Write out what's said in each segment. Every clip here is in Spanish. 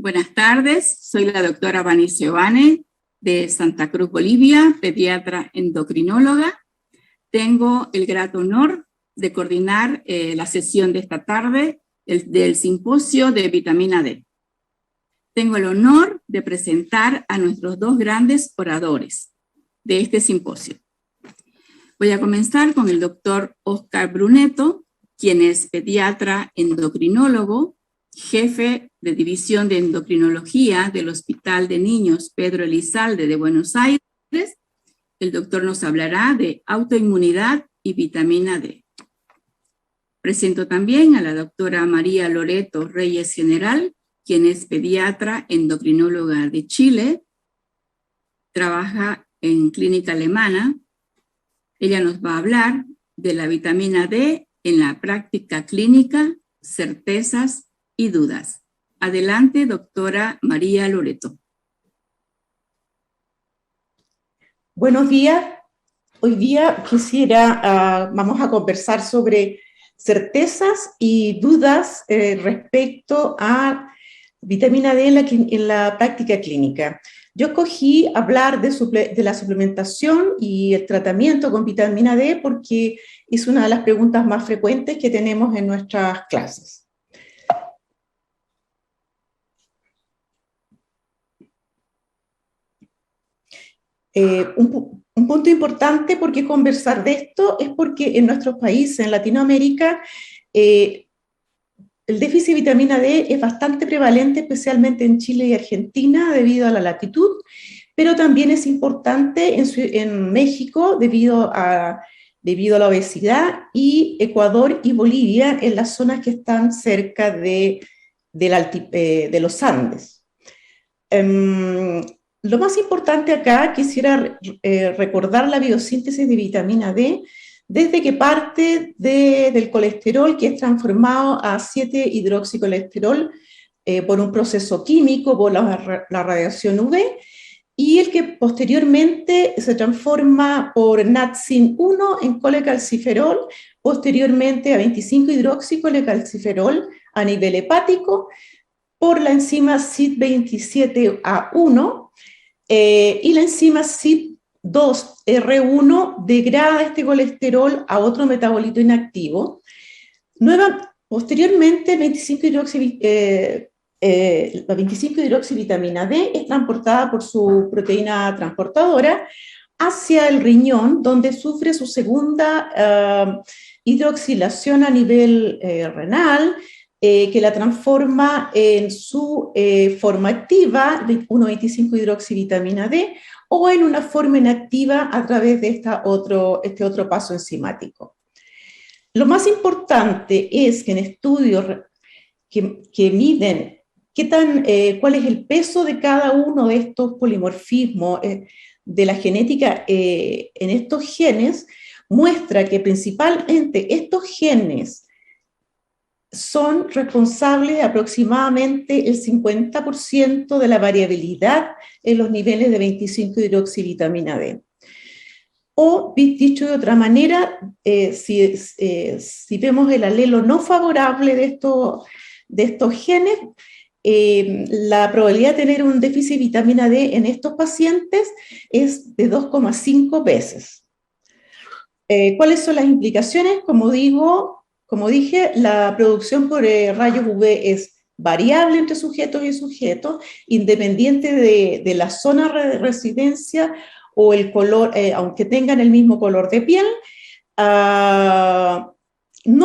Buenas tardes, soy la doctora Vanice Obane de Santa Cruz, Bolivia, pediatra endocrinóloga. Tengo el grato honor de coordinar la sesión de esta tarde del simposio de vitamina D. Tengo el honor de presentar a nuestros dos grandes oradores de este simposio. Voy a comenzar con el doctor Oscar Brunetto, quien es pediatra endocrinólogo, jefe de División de Endocrinología del Hospital de Niños Pedro Elizalde de Buenos Aires. El doctor nos hablará de autoinmunidad y vitamina D. Presento también a la doctora María Loreto Reyes General, quien es pediatra endocrinóloga de Chile, trabaja en clínica alemana. Ella nos va a hablar de la vitamina D en la práctica clínica, certezas y dudas. Adelante, doctora María Loreto. Buenos días. Hoy día vamos a conversar sobre certezas y dudas respecto a vitamina D en la práctica clínica. Yo escogí hablar de la suplementación y el tratamiento con vitamina D porque es una de las preguntas más frecuentes que tenemos en nuestras clases. Un punto importante por qué conversar de esto es porque en nuestros países, en Latinoamérica, el déficit de vitamina D es bastante prevalente, especialmente en Chile y Argentina, debido a la latitud, pero también es importante en México debido a la obesidad, y Ecuador y Bolivia en las zonas que están cerca de los Andes. Lo más importante acá, quisiera recordar la biosíntesis de vitamina D, desde que parte del colesterol, que es transformado a 7-hidroxicolesterol por un proceso químico, por la radiación UV, y el que posteriormente se transforma por NADSIN-1 en colecalciferol, posteriormente a 25-hidroxicolecalciferol a nivel hepático, por la enzima CYP27A1, y la enzima CYP2R1 degrada este colesterol a otro metabolito inactivo. Posteriormente, 25-hidroxivitamina D es transportada por su proteína transportadora hacia el riñón, donde sufre su segunda hidroxilación a nivel renal, que la transforma en su forma activa, 1,25-hidroxivitamina D, o en una forma inactiva a través de este otro paso enzimático. Lo más importante es que en estudios que miden cuál es el peso de cada uno de estos polimorfismos de la genética en estos genes, muestra que principalmente estos genes son responsables de aproximadamente el 50% de la variabilidad en los niveles de 25-hidroxivitamina D. O, dicho de otra manera, si vemos el alelo no favorable de estos genes, la probabilidad de tener un déficit de vitamina D en estos pacientes es de 2,5 veces. ¿Cuáles son las implicaciones? Como dije, la producción por rayos UV es variable entre sujetos y sujetos, independiente de la zona de residencia o el color, aunque tengan el mismo color de piel. No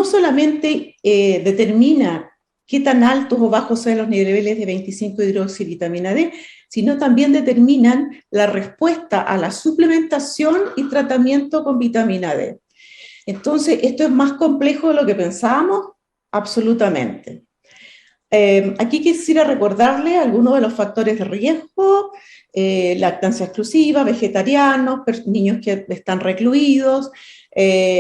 solamente determina qué tan altos o bajos sean los niveles de 25-hidroxivitamina D, sino también determinan la respuesta a la suplementación y tratamiento con vitamina D. Entonces, ¿esto es más complejo de lo que pensábamos? Absolutamente. Aquí quisiera recordarle algunos de los factores de riesgo: lactancia exclusiva, vegetarianos, niños que están recluidos,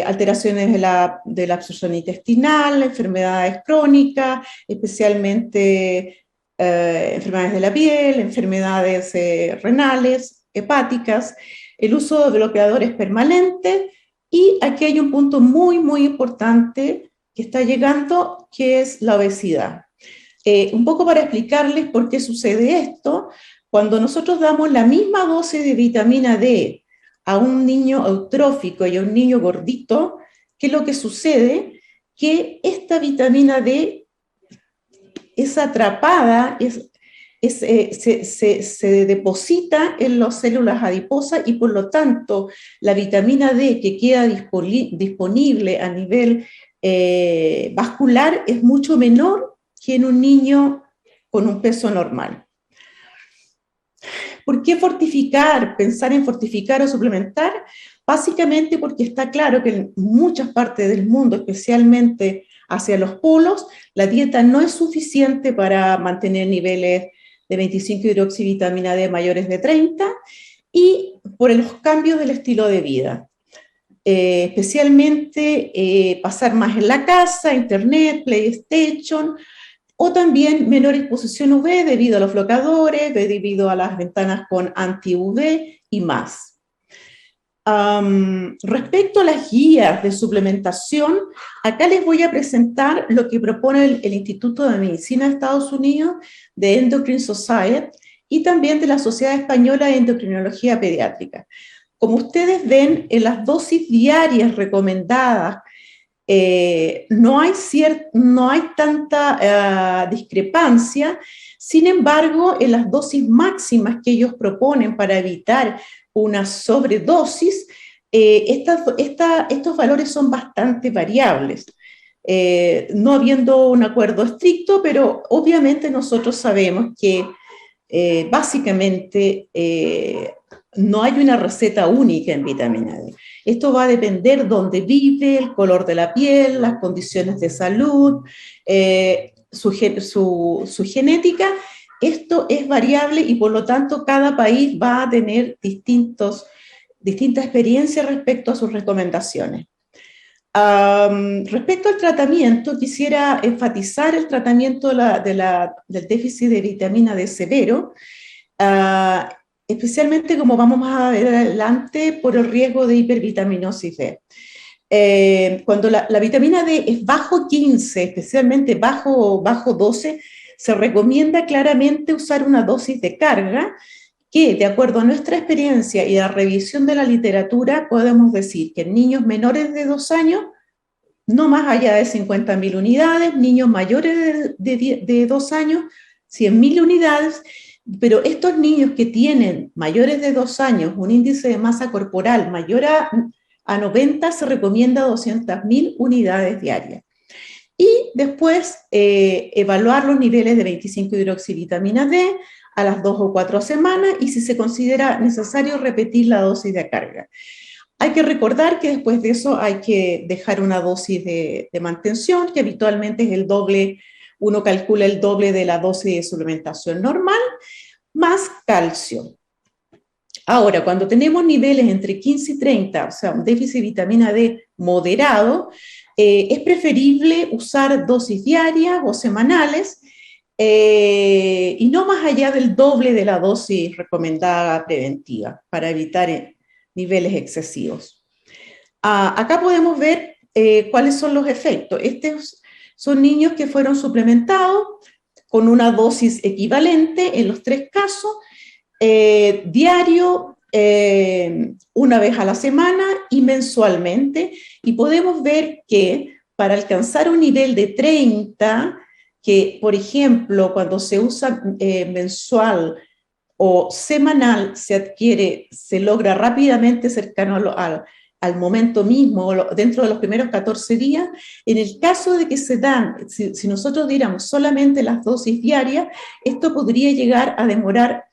alteraciones de la absorción intestinal, enfermedades crónicas, especialmente enfermedades de la piel, enfermedades renales, hepáticas, el uso de bloqueadores permanentes. Y aquí hay un punto muy, muy importante que está llegando, que es la obesidad. Un poco para explicarles por qué sucede esto, cuando nosotros damos la misma dosis de vitamina D a un niño eutrófico y a un niño gordito, ¿qué es lo que sucede? Que esta vitamina D es atrapada, se deposita en las células adiposas y por lo tanto la vitamina D que queda disponible a nivel vascular es mucho menor que en un niño con un peso normal. ¿Por qué fortificar, pensar en fortificar o suplementar? Básicamente porque está claro que en muchas partes del mundo, especialmente hacia los polos, la dieta no es suficiente para mantener niveles de 25-hidroxivitamina D mayores de 30 y por los cambios del estilo de vida. Especialmente pasar más en la casa, internet, PlayStation, o también menor exposición UV debido a los flocadores, debido a las ventanas con anti-UV y más. Respecto a las guías de suplementación, acá les voy a presentar lo que propone el Instituto de Medicina de Estados Unidos, de Endocrine Society, y también de la Sociedad Española de Endocrinología Pediátrica. Como ustedes ven, en las dosis diarias recomendadas, no hay tanta discrepancia. Sin embargo, en las dosis máximas que ellos proponen para evitar una sobredosis, estos valores son bastante variables. No habiendo un acuerdo estricto, pero obviamente nosotros sabemos que básicamente no hay una receta única en vitamina D. Esto va a depender dónde vive, el color de la piel, las condiciones de salud, su genética. Esto es variable y por lo tanto cada país va a tener distintas experiencias respecto a sus recomendaciones. Respecto al tratamiento, quisiera enfatizar el tratamiento del déficit de vitamina D severo, especialmente como vamos a ver adelante por el riesgo de hipervitaminosis D. Cuando la vitamina D es bajo 15, especialmente bajo 12, se recomienda claramente usar una dosis de carga que, de acuerdo a nuestra experiencia y la revisión de la literatura, podemos decir que en niños menores de 2 años, no más allá de 50.000 unidades, niños mayores de 2 años, 100.000 unidades, pero estos niños que tienen mayores de 2 años un índice de masa corporal mayor a 90, se recomienda 200.000 unidades diarias. Y después evaluar los niveles de 25-hidroxivitamina D a las 2 o 4 semanas y si se considera necesario repetir la dosis de carga. Hay que recordar que después de eso hay que dejar una dosis de mantención, que habitualmente es el doble, uno calcula el doble de la dosis de suplementación normal, más calcio. Ahora, cuando tenemos niveles entre 15 y 30, o sea, un déficit de vitamina D moderado, es preferible usar dosis diarias o semanales y no más allá del doble de la dosis recomendada preventiva para evitar niveles excesivos. Acá podemos ver cuáles son los efectos. Estos son niños que fueron suplementados con una dosis equivalente en los 3 casos, diario, una vez a la semana y mensualmente, y podemos ver que para alcanzar un nivel de 30, que por ejemplo cuando se usa mensual o semanal se logra rápidamente cercano al momento mismo, dentro de los primeros 14 días, en el caso de que se dan, si nosotros diéramos solamente las dosis diarias, esto podría llegar a demorar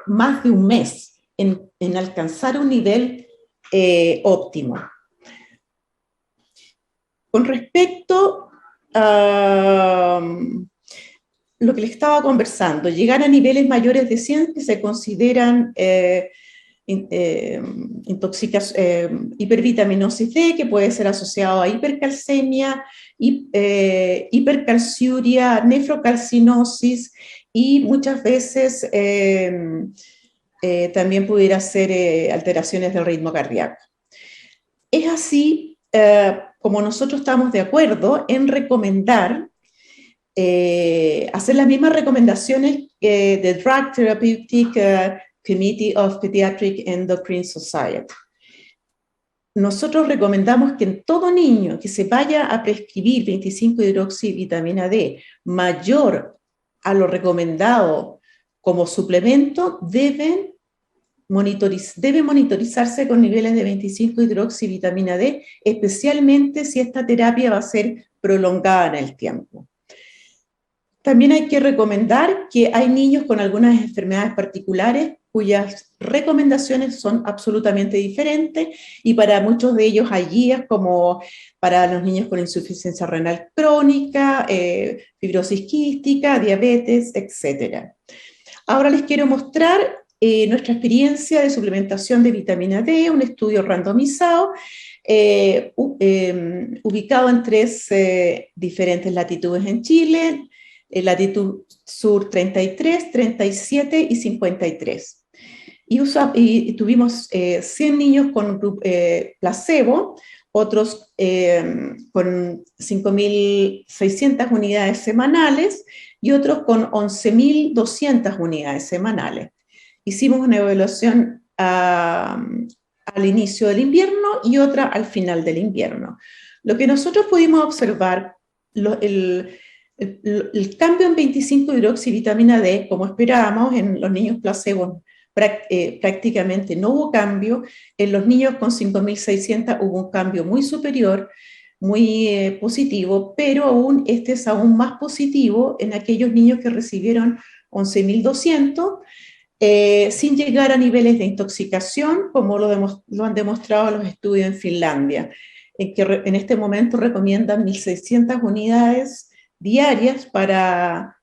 más de un mes en alcanzar un nivel óptimo. Con respecto a lo que les estaba conversando, llegar a niveles mayores de 100 que se consideran hipervitaminosis D, que puede ser asociado a hipercalcemia, hipercalciuria, nefrocalcinosis y muchas veces también pudiera ser alteraciones del ritmo cardíaco. Es así como nosotros estamos de acuerdo en recomendar hacer las mismas recomendaciones de Drug Therapeutic Committee of Pediatric Endocrine Society. Nosotros recomendamos que en todo niño que se vaya a prescribir 25-hidroxivitamina D mayor a lo recomendado como suplemento, debe monitorizarse con niveles de 25-hidroxivitamina D, especialmente si esta terapia va a ser prolongada en el tiempo. También hay que recomendar que hay niños con algunas enfermedades particulares cuyas recomendaciones son absolutamente diferentes, y para muchos de ellos hay guías como para los niños con insuficiencia renal crónica, fibrosis quística, diabetes, etc. Ahora les quiero mostrar nuestra experiencia de suplementación de vitamina D, un estudio randomizado, ubicado en 3 diferentes latitudes en Chile, latitud sur 33, 37 y 53. Y tuvimos 100 niños con placebo, otros con 5.600 unidades semanales y otros con 11.200 unidades semanales. Hicimos una evaluación al inicio del invierno y otra al final del invierno. Lo que nosotros pudimos observar, el cambio en 25-hidroxivitamina D, como esperábamos, en los niños placebo prácticamente no hubo cambio. En los niños con 5.600 hubo un cambio muy superior, muy positivo, pero aún este es aún más positivo en aquellos niños que recibieron 11.200, sin llegar a niveles de intoxicación, como lo han demostrado los estudios en Finlandia, en que en este momento recomiendan 1.600 unidades diarias para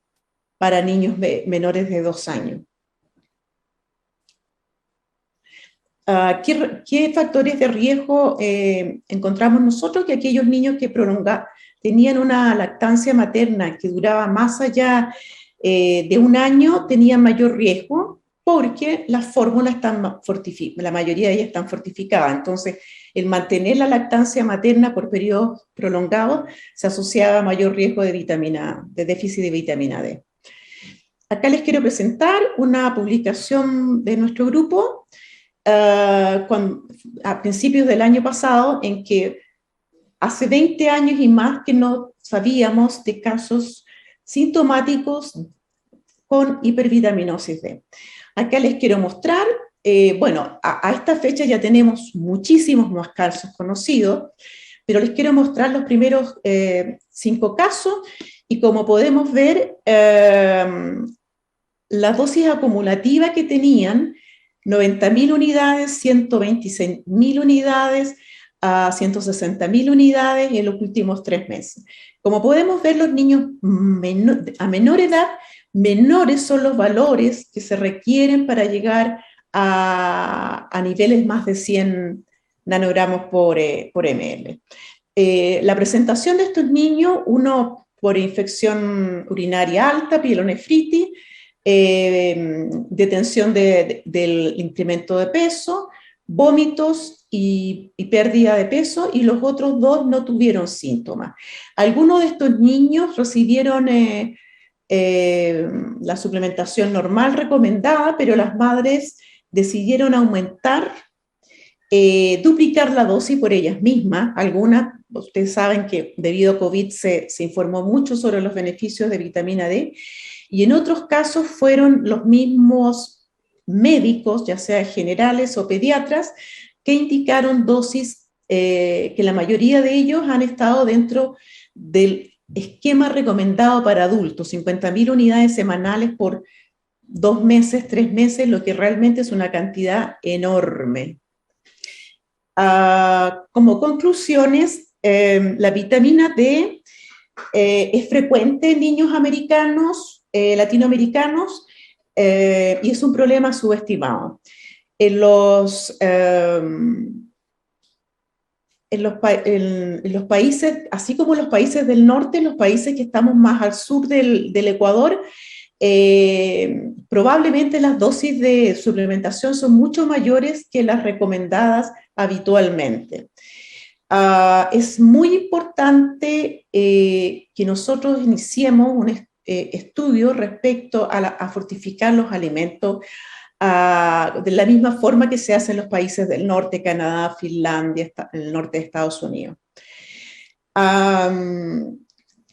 niños menores de 2 años. ¿Qué factores de riesgo encontramos nosotros? Que aquellos niños que tenían una lactancia materna que duraba más allá de 1 año tenían mayor riesgo, porque las fórmulas la mayoría de ellas están fortificadas. Entonces, el mantener la lactancia materna por periodos prolongados se asociaba a mayor riesgo de déficit de vitamina D. Acá les quiero presentar una publicación de nuestro grupo a principios del año pasado, en que hace 20 años y más que no sabíamos de casos sintomáticos con hipervitaminosis D. Acá les quiero mostrar, bueno, a esta fecha ya tenemos muchísimos más casos conocidos, pero les quiero mostrar los primeros 5 casos, y como podemos ver, la dosis acumulativa que tenían, 90.000 unidades, 126.000 unidades, a 160.000 unidades en los últimos 3 meses. Como podemos ver, los niños a menor edad, menores son los valores que se requieren para llegar a niveles más de 100 nanogramos por ml. La presentación de estos niños, uno por infección urinaria alta, pielonefritis, detención del incremento de peso, vómitos y pérdida de peso, y los otros 2 no tuvieron síntomas. Algunos de estos niños recibieron la suplementación normal recomendada, pero las madres decidieron duplicar la dosis por ellas mismas. Algunas, ustedes saben que debido a COVID se informó mucho sobre los beneficios de vitamina D, y en otros casos fueron los mismos médicos, ya sea generales o pediatras, que indicaron dosis que la mayoría de ellos han estado dentro del esquema recomendado para adultos, 50.000 unidades semanales por 2 meses, 3 meses, lo que realmente es una cantidad enorme. Como conclusiones, la vitamina D es frecuente en niños americanos, latinoamericanos, y es un problema subestimado. En los países, así como en los países del norte, en los países que estamos más al sur del Ecuador, probablemente las dosis de suplementación son mucho mayores que las recomendadas habitualmente. Es muy importante que nosotros iniciemos un estudio respecto a fortificar los alimentos de la misma forma que se hace en los países del norte, Canadá, Finlandia, el norte de Estados Unidos.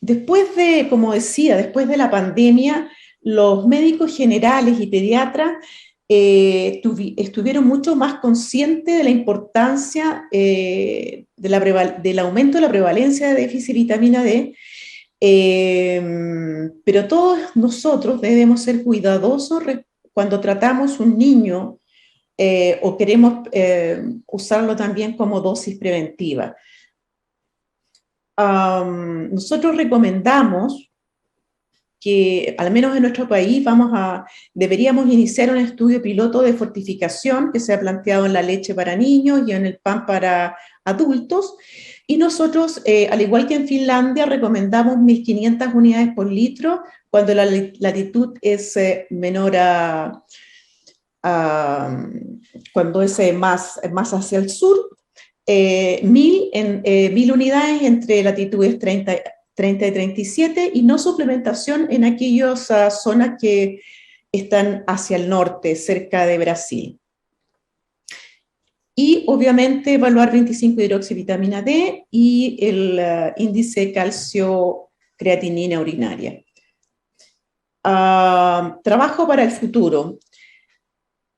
Después de, como decía, después de la pandemia, los médicos generales y pediatras estuvieron mucho más conscientes de la importancia del aumento de la prevalencia de déficit de vitamina D, pero todos nosotros debemos ser cuidadosos cuando tratamos un niño o queremos usarlo también como dosis preventiva. Nosotros recomendamos que, al menos en nuestro país, deberíamos iniciar un estudio piloto de fortificación que se ha planteado en la leche para niños y en el pan para adultos. Y nosotros, al igual que en Finlandia, recomendamos 1.500 unidades por litro cuando la latitud es menor cuando es más hacia el sur. 1.000 unidades entre latitudes 30 y 37, y no suplementación en aquellas zonas que están hacia el norte, cerca de Brasil. Y obviamente evaluar 25-hidroxivitamina D y el índice calcio-creatinina urinaria. Trabajo para el futuro.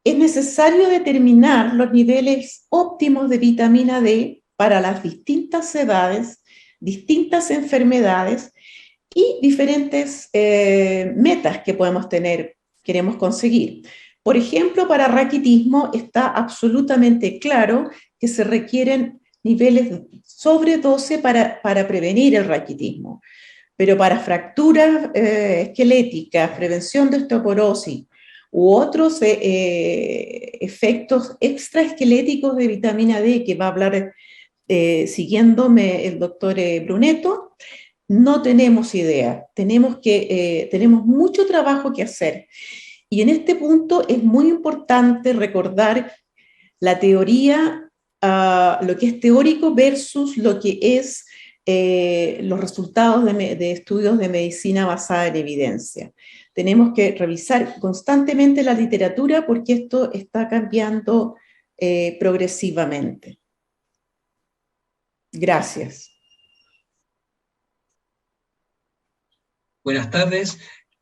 Es necesario determinar los niveles óptimos de vitamina D para las distintas edades, distintas enfermedades y diferentes metas que queremos conseguir. Por ejemplo, para raquitismo está absolutamente claro que se requieren niveles sobre 12 para prevenir el raquitismo. Pero para fracturas esqueléticas, prevención de osteoporosis u otros efectos extraesqueléticos de vitamina D, que va a hablar siguiéndome el doctor Brunetto, no tenemos idea. Tenemos mucho trabajo que hacer. Y en este punto es muy importante recordar la teoría, lo que es teórico versus lo que es los resultados de estudios de medicina basada en evidencia. Tenemos que revisar constantemente la literatura porque esto está cambiando progresivamente. Gracias. Buenas tardes.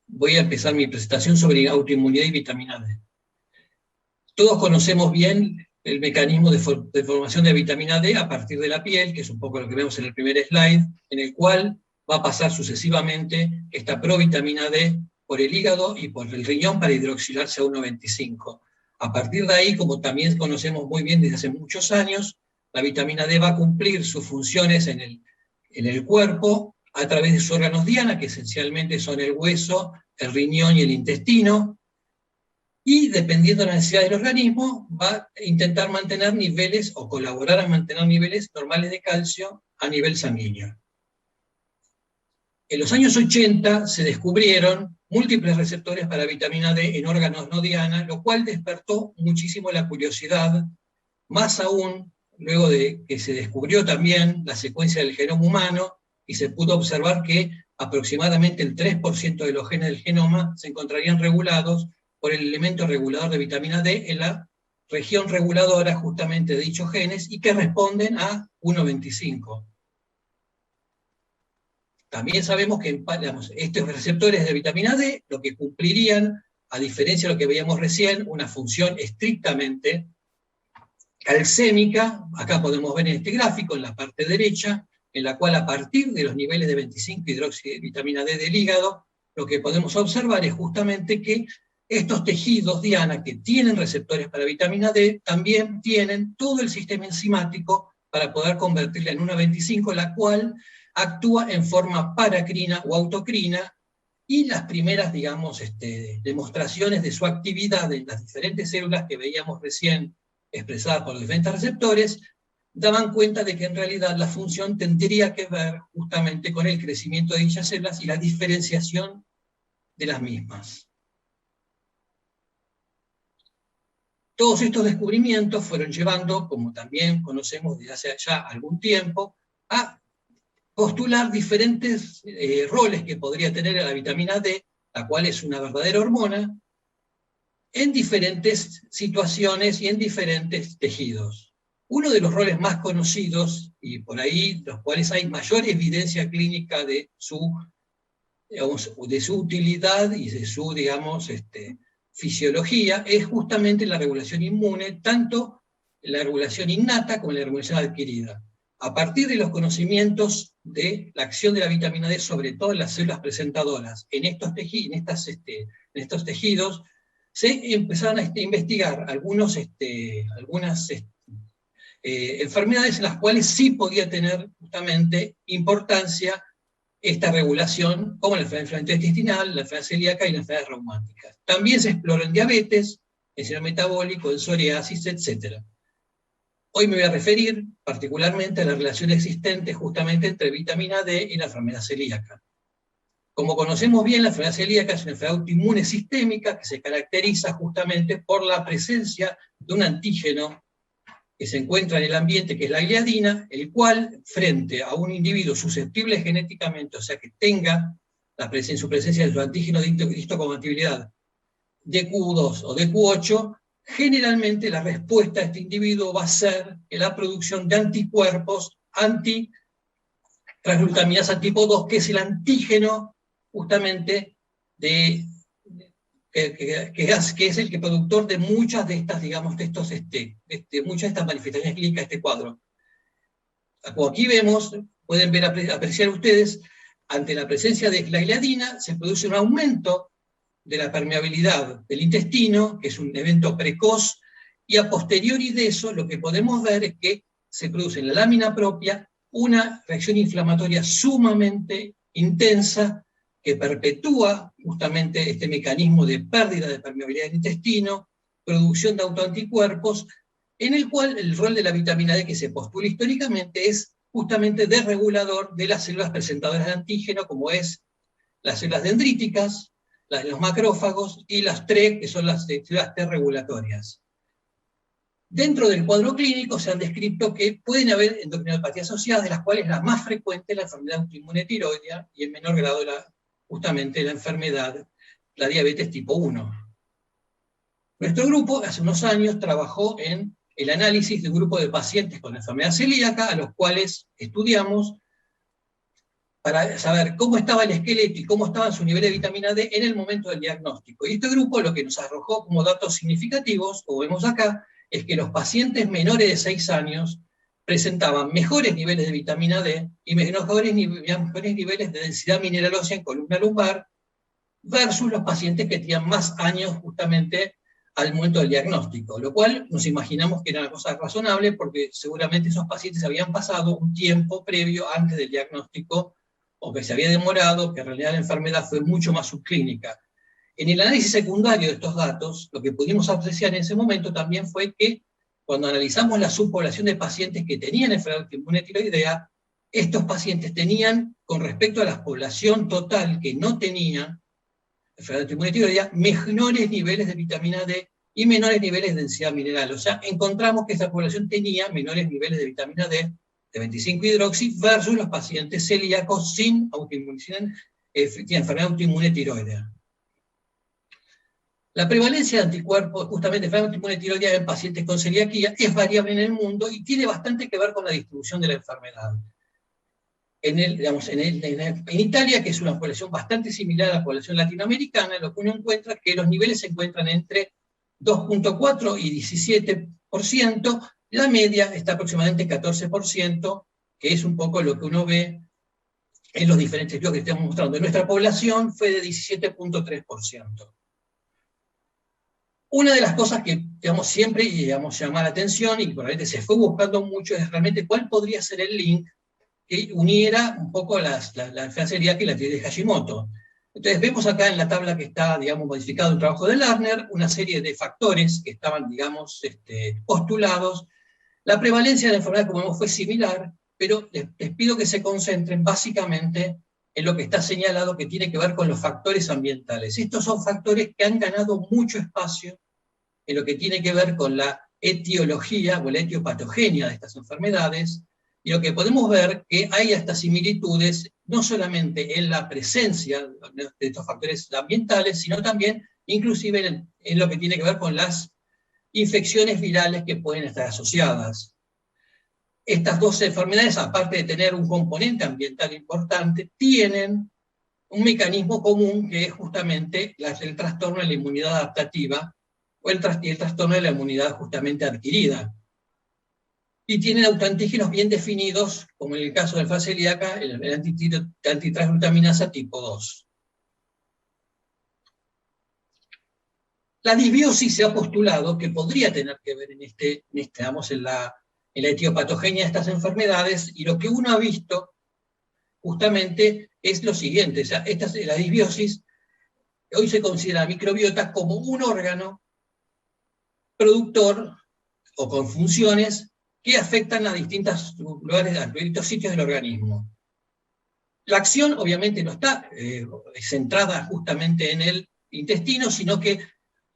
Voy a empezar mi presentación sobre autoinmunidad y vitamina D. Todos conocemos bien el mecanismo de formación de vitamina D a partir de la piel, que es un poco lo que vemos en el primer slide, en el cual va a pasar sucesivamente esta provitamina D por el hígado y por el riñón para hidroxilarse a 1,25. A partir de ahí, como también conocemos muy bien desde hace muchos años, la vitamina D va a cumplir sus funciones en el cuerpo a través de sus órganos diana, que esencialmente son el hueso, el riñón y el intestino, y dependiendo de la necesidad del organismo, va a intentar mantener niveles o colaborar a mantener niveles normales de calcio a nivel sanguíneo. En los años 80 se descubrieron múltiples receptores para vitamina D en órganos no diana, lo cual despertó muchísimo la curiosidad, más aún luego de que se descubrió también la secuencia del genoma humano y se pudo observar que aproximadamente el 3% de los genes del genoma se encontrarían regulados por el elemento regulador de vitamina D en la región reguladora justamente de dichos genes y que responden a 1,25. También sabemos que estos receptores de vitamina D lo que cumplirían, a diferencia de lo que veíamos recién, una función estrictamente calcémica. Acá podemos ver en este gráfico, en la parte derecha, en la cual a partir de los niveles de 25-hidroxivitamina D del hígado, lo que podemos observar es justamente que estos tejidos diana que tienen receptores para vitamina D también tienen todo el sistema enzimático para poder convertirla en 1,25, la cual actúa en forma paracrina o autocrina, y las primeras, digamos, demostraciones de su actividad en las diferentes células que veíamos recién expresadas por los diferentes receptores, daban cuenta de que en realidad la función tendría que ver justamente con el crecimiento de dichas células y la diferenciación de las mismas. Todos estos descubrimientos fueron llevando, como también conocemos desde hace ya algún tiempo, a postular diferentes roles que podría tener la vitamina D, la cual es una verdadera hormona, en diferentes situaciones y en diferentes tejidos. Uno de los roles más conocidos, y por ahí los cuales hay mayor evidencia clínica de su utilidad y de su, digamos, fisiología, es justamente la regulación inmune, tanto la regulación innata como la regulación adquirida. A partir de los conocimientos de la acción de la vitamina D, sobre todo en las células presentadoras, en estos tejidos, se empezaron a investigar algunas enfermedades en las cuales sí podía tener justamente importancia esta regulación, como la enfermedad intestinal, la enfermedad celíaca y las enfermedades reumáticas. También se exploró en diabetes, en síndrome metabólico, en psoriasis, etc. Hoy me voy a referir particularmente a la relación existente justamente entre vitamina D y la enfermedad celíaca. Como conocemos bien, la enfermedad celíaca es una enfermedad autoinmune sistémica que se caracteriza justamente por la presencia de un antígeno que se encuentra en el ambiente, que es la gliadina, el cual, frente a un individuo susceptible genéticamente, o sea que tenga en su presencia de su antígeno de histocompatibilidad DQ2 o DQ8, generalmente la respuesta a este individuo va a ser la producción de anticuerpos anti-transglutaminasa tipo 2, que es el antígeno justamente que es el que productor de muchas de estas, digamos, muchas de estas manifestaciones clínicas de este cuadro. Como aquí vemos, pueden ver, apreciar ustedes, ante la presencia de la gliadina se produce un aumento de la permeabilidad del intestino, que es un evento precoz, y a posteriori de eso lo que podemos ver es que se produce en la lámina propia una reacción inflamatoria sumamente intensa, que perpetúa justamente este mecanismo de pérdida de permeabilidad del intestino, producción de autoanticuerpos, en el cual el rol de la vitamina D que se postula históricamente es justamente de regulador de las células presentadoras de antígeno, como es las células dendríticas, los macrófagos y las TRE, que son las células T regulatorias. Dentro del cuadro clínico se han descrito que pueden haber endocrinopatías asociadas, de las cuales la más frecuente es la enfermedad autoinmune tiroidea y en menor grado justamente la enfermedad, la diabetes tipo 1. Nuestro grupo hace unos años trabajó en el análisis de un grupo de pacientes con enfermedad celíaca, a los cuales estudiamos para saber cómo estaba el esqueleto y cómo estaban sus niveles de vitamina D en el momento del diagnóstico. Y este grupo lo que nos arrojó como datos significativos, como vemos acá, es que los pacientes menores de 6 años presentaban mejores niveles de vitamina D y mejores niveles de densidad mineral ósea en columna lumbar versus los pacientes que tenían más años justamente al momento del diagnóstico, lo cual nos imaginamos que era una cosa razonable porque seguramente esos pacientes habían pasado un tiempo previo antes del diagnóstico o que se había demorado, que en realidad la enfermedad fue mucho más subclínica. En el análisis secundario de estos datos, lo que pudimos apreciar en ese momento también fue que cuando analizamos la subpoblación de pacientes que tenían enfermedad autoinmune tiroidea, estos pacientes tenían, con respecto a la población total que no tenía enfermedad autoinmune tiroidea, menores niveles de vitamina D y menores niveles de densidad mineral. O sea, encontramos que esta población tenía menores niveles de vitamina D, de 25-hidroxi, versus los pacientes celíacos sin enfermedad autoinmune tiroidea. La prevalencia de anticuerpos, justamente enfermedad autoinmune tiroidea en pacientes con celiaquía, es variable en el mundo y tiene bastante que ver con la distribución de la enfermedad. En Italia, que es una población bastante similar a la población latinoamericana, lo que uno encuentra es que los niveles se encuentran entre 2.4 y 17%, la media está aproximadamente 14%, que es un poco lo que uno ve en los diferentes estudios que estamos mostrando. En nuestra población fue de 17.3%. Una de las cosas que siempre llama la atención y probablemente se fue buscando mucho es realmente cuál podría ser el link que uniera un poco la enfermedad celíaca y la tiroides de Hashimoto. Entonces vemos acá en la tabla que está, modificado un trabajo de Lerner, una serie de factores que estaban, postulados. La prevalencia de la enfermedad, como vemos, fue similar, pero les pido que se concentren básicamente en lo que está señalado que tiene que ver con los factores ambientales. Estos son factores que han ganado mucho espacio en lo que tiene que ver con la etiología o la etiopatogenia de estas enfermedades, y lo que podemos ver que hay estas similitudes no solamente en la presencia de estos factores ambientales, sino también inclusive en lo que tiene que ver con las infecciones virales que pueden estar asociadas. Estas dos enfermedades, aparte de tener un componente ambiental importante, tienen un mecanismo común que es justamente el trastorno de la inmunidad adaptativa o el trastorno de la inmunidad justamente adquirida. Y tienen autoantígenos bien definidos, como en el caso de la enfermedad celíaca, el antitransglutaminasa tipo 2. La disbiosis se ha postulado que podría tener que ver en la etiopatogenia de estas enfermedades, y lo que uno ha visto justamente es lo siguiente: o sea, la disbiosis hoy se considera la microbiota como un órgano productor o con funciones que afectan a distintos lugares, a distintos sitios del organismo. La acción obviamente no está centrada justamente en el intestino, sino que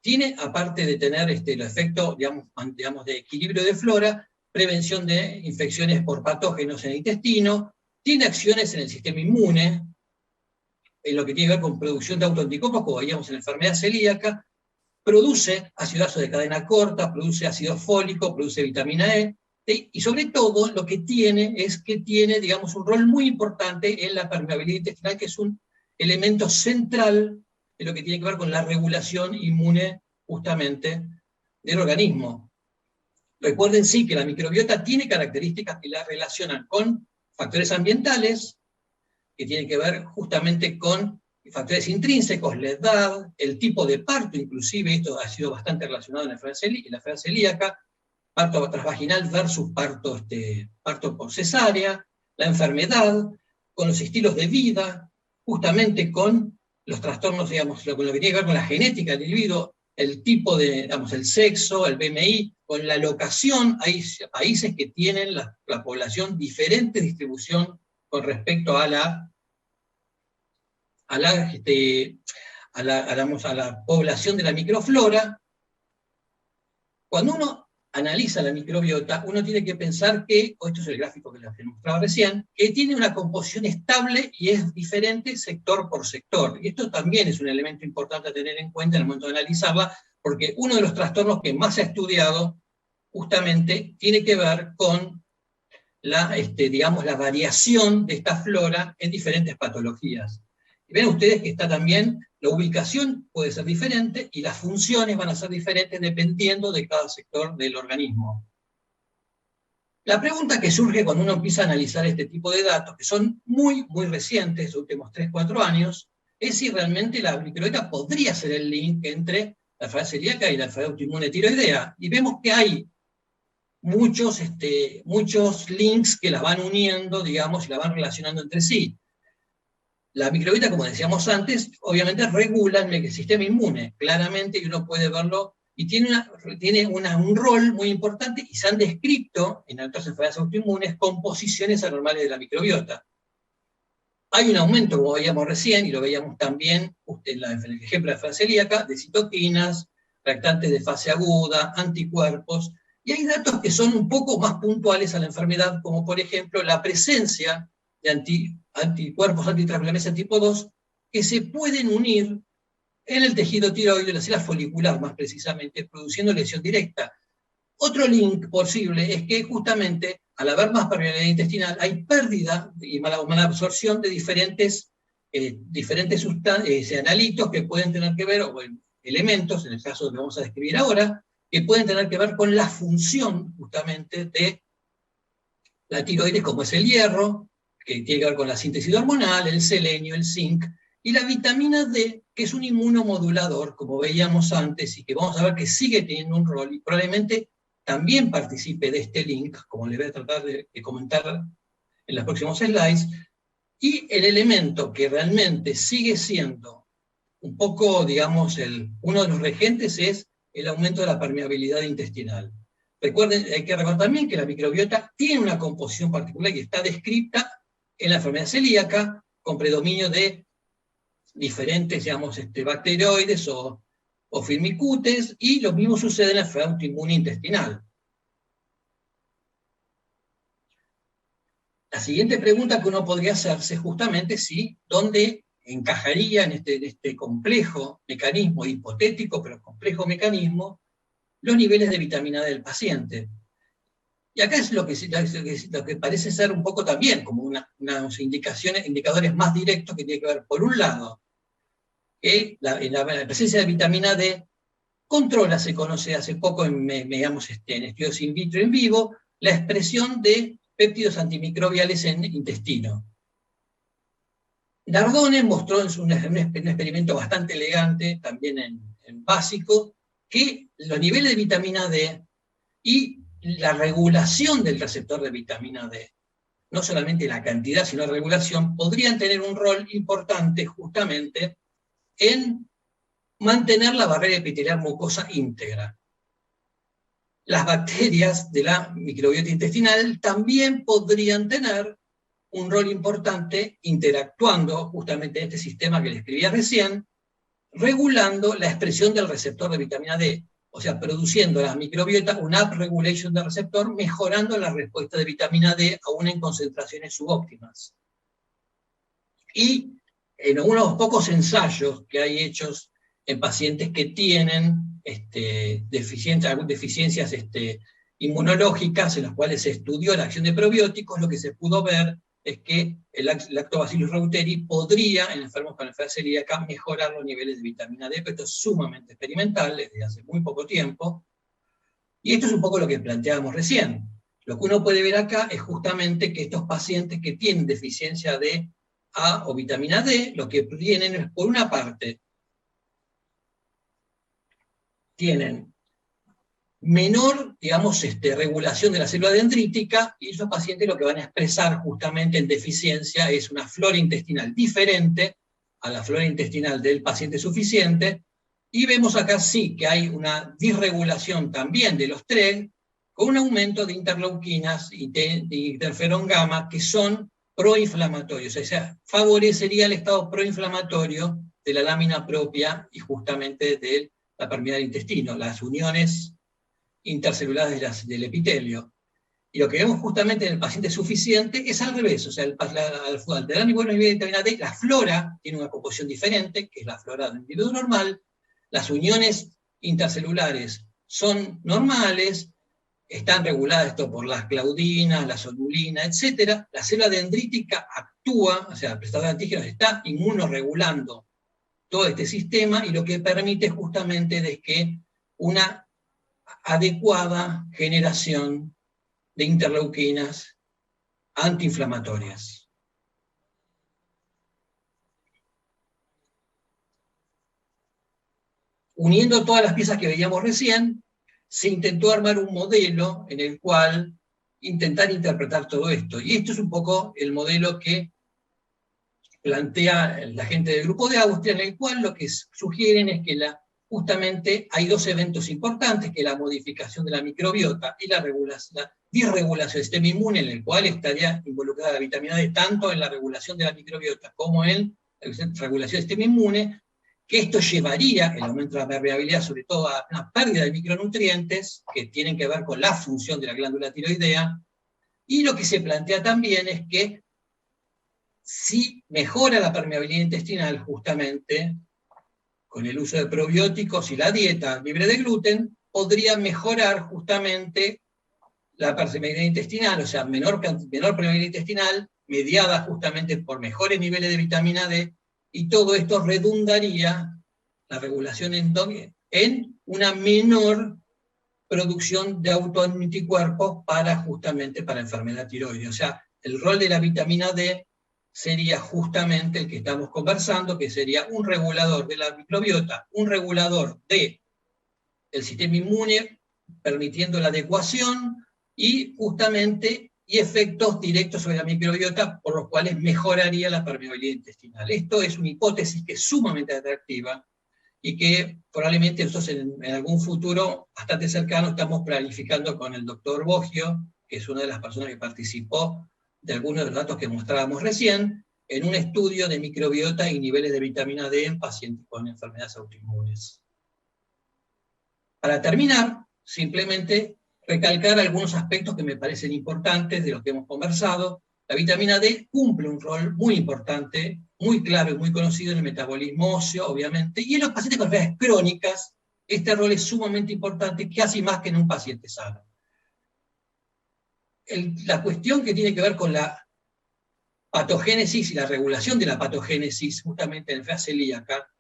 tiene, aparte de tener el efecto, digamos, de equilibrio de flora, prevención de infecciones por patógenos en el intestino, tiene acciones en el sistema inmune, en lo que tiene que ver con producción de autoanticuerpos, como veíamos en la enfermedad celíaca, produce ácido graso de cadena corta, produce ácido fólico, produce vitamina E, y sobre todo lo que tiene es que tiene, digamos, un rol muy importante en la permeabilidad intestinal, que es un elemento central de lo que tiene que ver con la regulación inmune justamente del organismo. Recuerden sí que la microbiota tiene características que la relacionan con factores ambientales, que tienen que ver justamente con factores intrínsecos, la edad, el tipo de parto, inclusive esto ha sido bastante relacionado en la enfermedad celíaca, parto transvaginal versus parto por cesárea, la enfermedad, con los estilos de vida, justamente con los trastornos, digamos, con lo que tiene que ver con la genética del individuo, el tipo de, digamos, el sexo, el BMI, con la locación. Hay países que tienen la población diferente distribución con respecto a la población de la microflora. Cuando uno analiza la microbiota, uno tiene que pensar que, esto es el gráfico que les mostraba recién, que tiene una composición estable y es diferente sector por sector. Y esto también es un elemento importante a tener en cuenta en el momento de analizarla, porque uno de los trastornos que más se ha estudiado justamente tiene que ver con digamos, la variación de esta flora en diferentes patologías. Y ven ustedes que está también, la ubicación puede ser diferente y las funciones van a ser diferentes dependiendo de cada sector del organismo. La pregunta que surge cuando uno empieza a analizar este tipo de datos, que son muy, muy recientes, los últimos 3-4 años, es si realmente la microbiota podría ser el link entre la enfermedad celíaca y la enfermedad autoinmune tiroidea. Y vemos que hay muchos links que la van uniendo, digamos, y la van relacionando entre sí. La microbiota, como decíamos antes, obviamente regula el sistema inmune, claramente, y uno puede verlo, y tiene un rol muy importante, y se han descrito en otras enfermedades autoinmunes composiciones anormales de la microbiota. Hay un aumento, como veíamos recién, y lo veíamos también en el ejemplo de la enfermedad celíaca, de citoquinas, reactantes de fase aguda, anticuerpos, y hay datos que son un poco más puntuales a la enfermedad, como por ejemplo la presencia de anticuerpos antitransglutaminasa tipo 2 que se pueden unir en el tejido tiroideo, en la célula folicular más precisamente, produciendo lesión directa. Otro link posible es que justamente al haber más permeabilidad intestinal hay pérdida y mala absorción de diferentes analitos que pueden tener que ver, o elementos, en el caso que vamos a describir ahora, que pueden tener que ver con la función justamente de la tiroides, como es el hierro, que tiene que ver con la síntesis hormonal, el selenio, el zinc, y la vitamina D, que es un inmunomodulador, como veíamos antes, y que vamos a ver que sigue teniendo un rol, y probablemente también participe de este link, como les voy a tratar de comentar en los próximos slides, y el elemento que realmente sigue siendo un poco, digamos, uno de los regentes es el aumento de la permeabilidad intestinal. Recuerden, hay que recordar también que la microbiota tiene una composición particular que está descrita en la enfermedad celíaca, con predominio de diferentes, digamos, bacteroides o o firmicutes, y lo mismo sucede en la enfermedad autoinmune intestinal. La siguiente pregunta que uno podría hacerse justamente es dónde encajaría en este complejo mecanismo, hipotético pero complejo mecanismo, los niveles de vitamina D del paciente. Y acá es lo que parece ser un poco también como unas indicadores más directos que tienen que ver, por un lado, que en la presencia de vitamina D controla, se conoce hace poco en estudios in vitro y en vivo, la expresión de péptidos antimicrobiales en intestino. Nardone mostró en un experimento bastante elegante, también en básico, que los niveles de vitamina D y la regulación del receptor de vitamina D, no solamente la cantidad, sino la regulación, podrían tener un rol importante justamente en mantener la barrera epitelial mucosa íntegra. Las bacterias de la microbiota intestinal también podrían tener un rol importante interactuando justamente en este sistema que les escribía recién, regulando la expresión del receptor de vitamina D, o sea, produciendo la microbiota una upregulation del receptor, mejorando la respuesta de vitamina D aún en concentraciones subóptimas. Y en unos pocos ensayos que hay hechos en pacientes que tienen deficiencias inmunológicas, en las cuales se estudió la acción de probióticos, lo que se pudo ver es que el Lactobacillus reuteri podría, en enfermos con enfermedad celíaca, mejorar los niveles de vitamina D, pero esto es sumamente experimental, desde hace muy poco tiempo, y esto es un poco lo que planteábamos recién. Lo que uno puede ver acá es justamente que estos pacientes que tienen deficiencia de A o vitamina D, lo que tienen es, por una parte, tienen menor, digamos, regulación de la célula dendrítica, y esos pacientes lo que van a expresar justamente en deficiencia es una flora intestinal diferente a la flora intestinal del paciente suficiente, y vemos acá sí que hay una disregulación también de los TREG, con un aumento de interleuquinas y de interferón gamma, que son proinflamatorios, o sea, favorecería el estado proinflamatorio de la lámina propia y justamente de la permeabilidad del intestino, las uniones intercelulares del epitelio. Y lo que vemos justamente en el paciente suficiente es al revés, o sea, al tener buenos niveles de vitamina D, la flora tiene una composición diferente, que es la flora del individuo normal, las uniones intercelulares son normales, están reguladas esto por las claudinas, la sonulina, etc. La célula dendrítica actúa, o sea, el prestador de antígenos está inmunoregulando todo este sistema, y lo que permite justamente es que una adecuada generación de interleuquinas antiinflamatorias. Uniendo todas las piezas que veíamos recién, se intentó armar un modelo en el cual intentar interpretar todo esto. Y esto es un poco el modelo que plantea la gente del grupo de Austria, en el cual lo que sugieren es que justamente hay dos eventos importantes, que es la modificación de la microbiota y la disregulación del sistema inmune, en el cual estaría involucrada la vitamina D, tanto en la regulación de la microbiota como en la regulación del sistema inmune, que esto llevaría el aumento de la permeabilidad, sobre todo a una pérdida de micronutrientes, que tienen que ver con la función de la glándula tiroidea, y lo que se plantea también es que si mejora la permeabilidad intestinal justamente con el uso de probióticos y la dieta libre de gluten, podría mejorar justamente la permeabilidad intestinal, o sea, menor permeabilidad intestinal, mediada justamente por mejores niveles de vitamina D, y todo esto redundaría la regulación en una menor producción de autoanticuerpos justamente para enfermedad tiroidea. O sea, el rol de la vitamina D sería justamente el que estamos conversando, que sería un regulador de la microbiota, un regulador del sistema inmune, permitiendo la adecuación y justamente efectos directos sobre la microbiota, por los cuales mejoraría la permeabilidad intestinal. Esto es una hipótesis que es sumamente atractiva y que probablemente nosotros en algún futuro bastante cercano estamos planificando con el doctor Boggio, que es una de las personas que participó de algunos de los datos que mostrábamos recién, en un estudio de microbiota y niveles de vitamina D en pacientes con enfermedades autoinmunes. Para terminar, simplemente recalcar algunos aspectos que me parecen importantes de lo que hemos conversado. La vitamina D cumple un rol muy importante, muy claro y muy conocido en el metabolismo óseo, obviamente, y en los pacientes con enfermedades crónicas, este rol es sumamente importante, casi más que en un paciente sano. La cuestión que tiene que ver con la patogénesis y la regulación de la patogénesis, justamente en la enfermedad celíaca,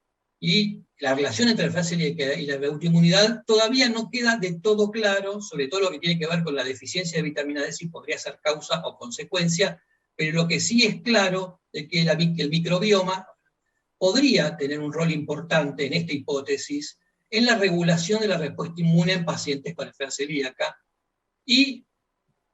y la relación entre la enfermedad celíaca y la autoinmunidad, todavía no queda de todo claro, sobre todo lo que tiene que ver con la deficiencia de vitamina D, si podría ser causa o consecuencia, pero lo que sí es claro es que el microbioma podría tener un rol importante en esta hipótesis en la regulación de la respuesta inmune en pacientes con enfermedad celíaca, y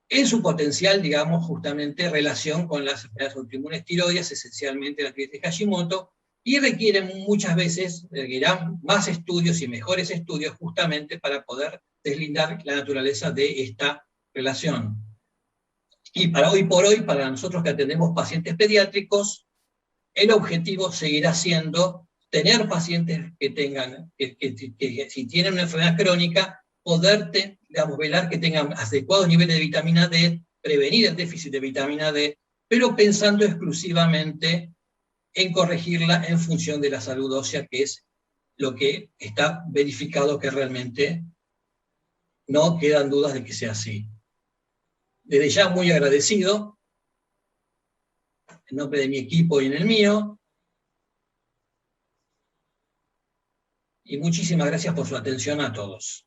en su potencial, digamos, justamente relación con las enfermedades autoinmunes tiroides, esencialmente la tiroides de Hashimoto, y requieren muchas veces, requerirán más estudios y mejores estudios justamente para poder deslindar la naturaleza de esta relación. Y para hoy por hoy, para nosotros que atendemos pacientes pediátricos, el objetivo seguirá siendo tener pacientes que tengan, que si tienen una enfermedad crónica, poder, digamos, velar que tengan adecuados niveles de vitamina D, prevenir el déficit de vitamina D, pero pensando exclusivamente en corregirla en función de la salud ósea, que es lo que está verificado que realmente no quedan dudas de que sea así. Desde ya muy agradecido, en nombre de mi equipo y en el mío, y muchísimas gracias por su atención a todos.